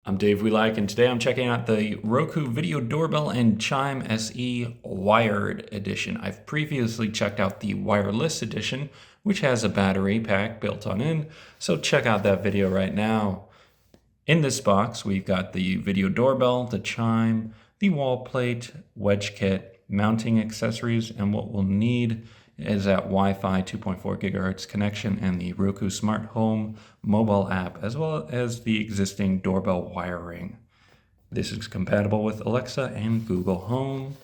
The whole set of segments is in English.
I'm Dave We Like, and today I'm checking out the Roku Video Doorbell and Chime SE Wired Edition. I've previously checked out the Wireless Edition, which has a battery pack built on in, so check out that video right now. In this box, we've got the Video Doorbell, the Chime, the wall plate, wedge kit, mounting accessories, and what we'll need is that Wi-Fi 2.4 gigahertz connection and the Roku Smart Home mobile app, as well as the existing doorbell wiring. This is compatible with Alexa and Google Home.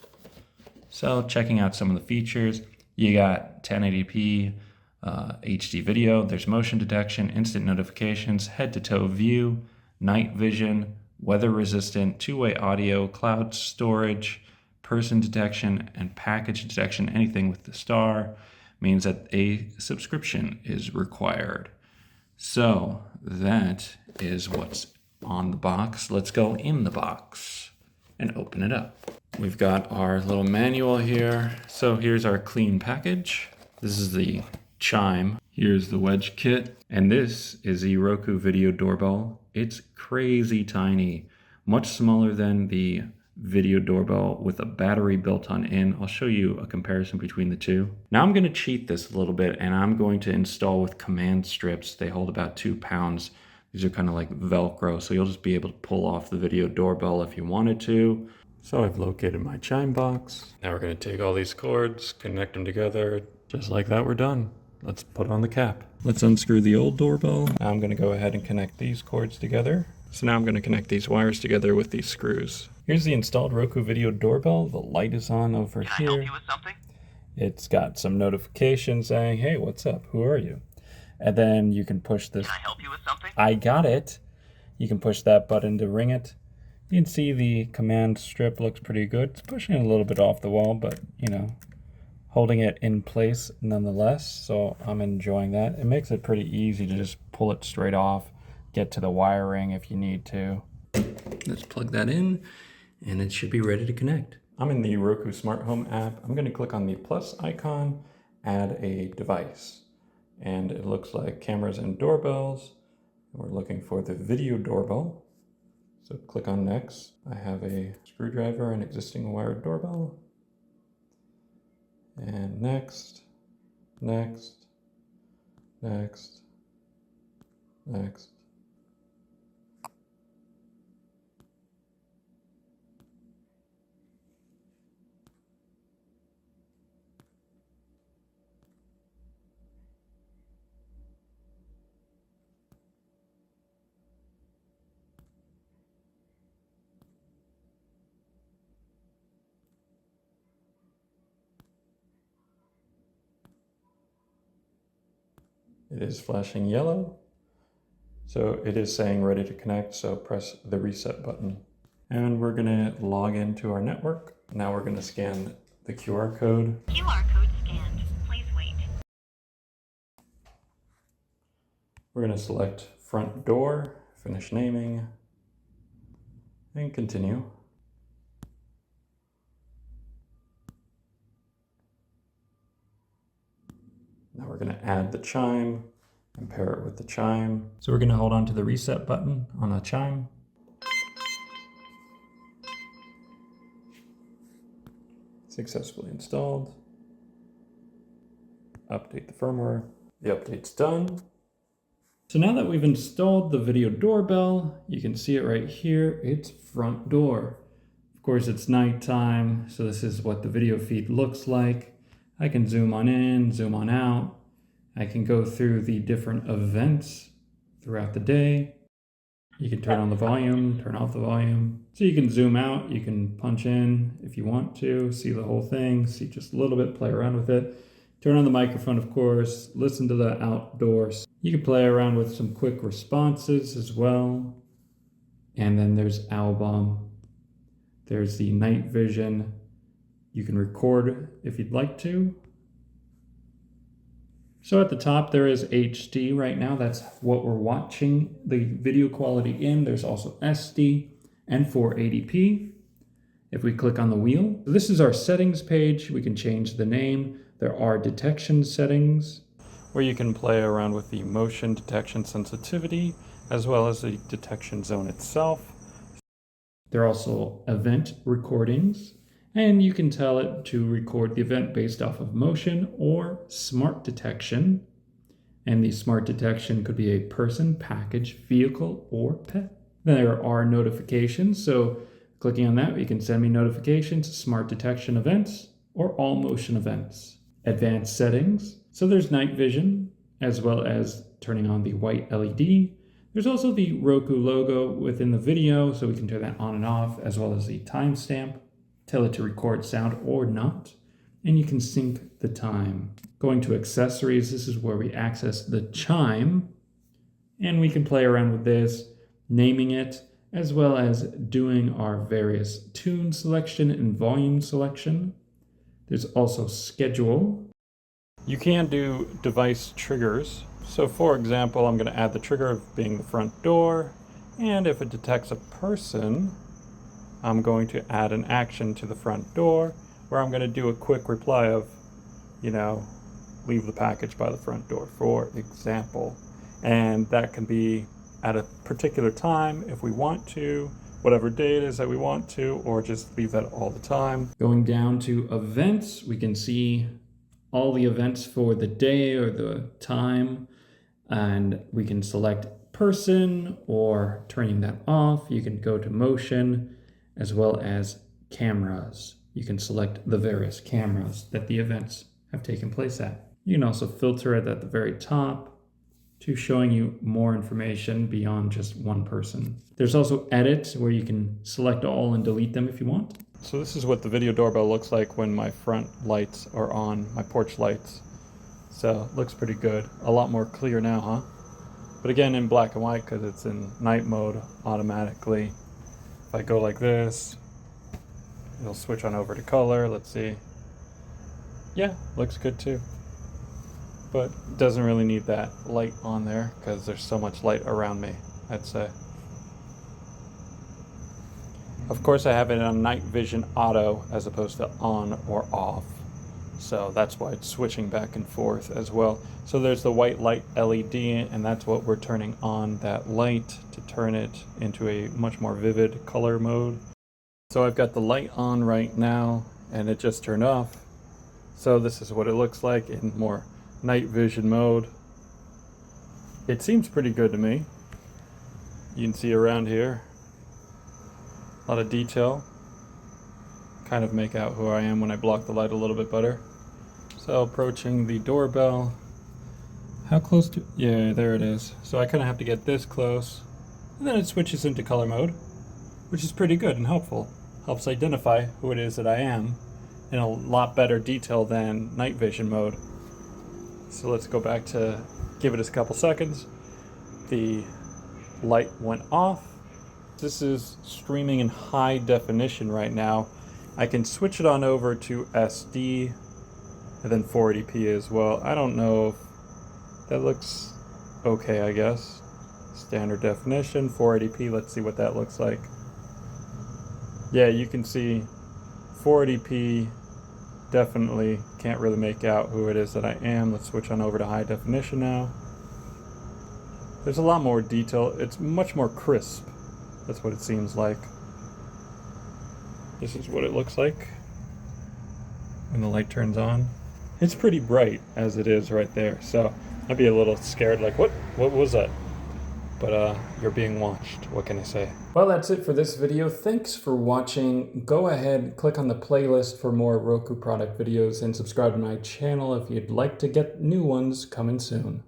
So checking out some of the features, you got 1080p HD video, there's motion detection, instant notifications, head-to-toe view, night vision, weather-resistant, two-way audio, cloud storage, person detection, and package detection. Anything with the star means that a subscription is required. So that is what's on the box. Let's go in the box and open it up. We've got our little manual here. So here's our clean package. This is the Chime. Here's the wedge kit. And this is the Roku Video Doorbell. It's crazy tiny, much smaller than the Video Doorbell with a battery built on in. I'll show you a comparison between the two. Now I'm going to cheat this a little bit, and I'm going to install with command strips. They hold about 2 pounds. These are kind of like Velcro, so you'll just be able to pull off the Video Doorbell if you wanted to. So I've located my Chime box. Now we're going to take all these cords, connect them together. Just like that, we're done. Let's put on the cap. Let's unscrew the old doorbell. Now I'm going to go ahead and connect these cords together. So now I'm going to connect these wires together with these screws. Here's the installed Roku Video Doorbell. The light is on over here. Can I help you with something? It's got some notifications saying, hey, what's up? Who are you? And then you can push this. Can I help you with something? I got it. You can push that button to ring it. You can see the command strip looks pretty good. It's pushing it a little bit off the wall, but holding it in place nonetheless. So I'm enjoying that. It makes it pretty easy to just pull it straight off, get to the wiring if you need to. Let's plug that in and it should be ready to connect. I'm in the Roku Smart Home app. I'm going to click on the plus icon, add a device. And it looks like cameras and doorbells. We're looking for the Video Doorbell. So click on next. I have a screwdriver and existing wired doorbell. And next, next, next, next. It is flashing yellow. So it is saying ready to connect, so press the reset button. And we're gonna log into our network. Now we're gonna scan the QR code. QR code scanned. Please wait. We're gonna select front door, finish naming, and continue. Now we're going to add the Chime and pair it with the Chime. So we're going to hold on to the reset button on the Chime. Successfully installed. Update the firmware. The update's done. So now that we've installed the Video Doorbell, you can see it right here. It's front door. Of course, it's nighttime, so this is what the video feed looks like. I can zoom on in, zoom on out. I can go through the different events throughout the day. You can turn on the volume, turn off the volume. So you can zoom out, you can punch in if you want to, see the whole thing, see just a little bit, play around with it. Turn on the microphone, of course, listen to the outdoors. You can play around with some quick responses as well. And then there's album. There's the night vision. You can record if you'd like to. So at the top there is HD right now. That's what we're watching the video quality in. There's also SD and 480p. If we click on the wheel, this is our settings page. We can change the name. There are detection settings where you can play around with the motion detection sensitivity as well as the detection zone itself. There are also event recordings, and you can tell it to record the event based off of motion or smart detection. And the smart detection could be a person, package, vehicle, or pet. There are notifications, so clicking on that, you can send me notifications, smart detection events, or all motion events. Advanced settings, so there's night vision, as well as turning on the white LED. There's also the Roku logo within the video, so we can turn that on and off, as well as the timestamp, tell it to record sound or not, and you can sync the time. Going to accessories, this is where we access the chime, and we can play around with this, naming it, as well as doing our various tune selection and volume selection. There's also schedule. You can do device triggers. So for example, I'm going to add the trigger of being the front door, and if it detects a person, I'm going to add an action to the front door where I'm going to do a quick reply of, leave the package by the front door, for example. And that can be at a particular time if we want to, whatever day it is that we want to, or just leave that all the time. Going down to events, we can see all the events for the day or the time, and we can select person or turning that off. You can go to motion as well as cameras. You can select the various cameras that the events have taken place at. You can also filter it at the very top to showing you more information beyond just one person. There's also edit where you can select all and delete them if you want. So this is what the video doorbell looks like when my front lights are on, my porch lights. So it looks pretty good. A lot more clear now, huh? But again, in black and white because it's in night mode automatically. If I go like this, it'll switch on over to color. Let's see. Yeah, looks good too. But doesn't really need that light on there because there's so much light around me, I'd say. Of course, I have it on night vision auto as opposed to on or off. So that's why it's switching back and forth as well. So there's the white light LED, and that's what we're turning on, that light, to turn it into a much more vivid color mode. So I've got the light on right now, and it just turned off. So this is what it looks like in more night vision mode. It seems pretty good to me. You can see around here a lot of detail. Kind of make out who I am when I block the light a little bit better. So approaching the doorbell. How close to? Yeah, there it is. So I kind of have to get this close, and then it switches into color mode, which is pretty good and helpful. Helps identify who it is that I am in a lot better detail than night vision mode. So let's go back to give it a couple seconds. The light went off. This is streaming in high definition right now. I can switch it on over to SD and then 480p as well. I don't know if that looks okay, I guess. Standard definition, 480p, let's see what that looks like. Yeah, you can see 480p. Definitely can't really make out who it is that I am. Let's switch on over to high definition now. There's a lot more detail. It's much more crisp. That's what it seems like. This is what it looks like when the light turns on. It's pretty bright as it is right there. So I'd be a little scared, like, what was that? But you're being watched. What can I say? Well, that's it for this video. Thanks for watching. Go ahead, click on the playlist for more Roku product videos and subscribe to my channel if you'd like to get new ones coming soon.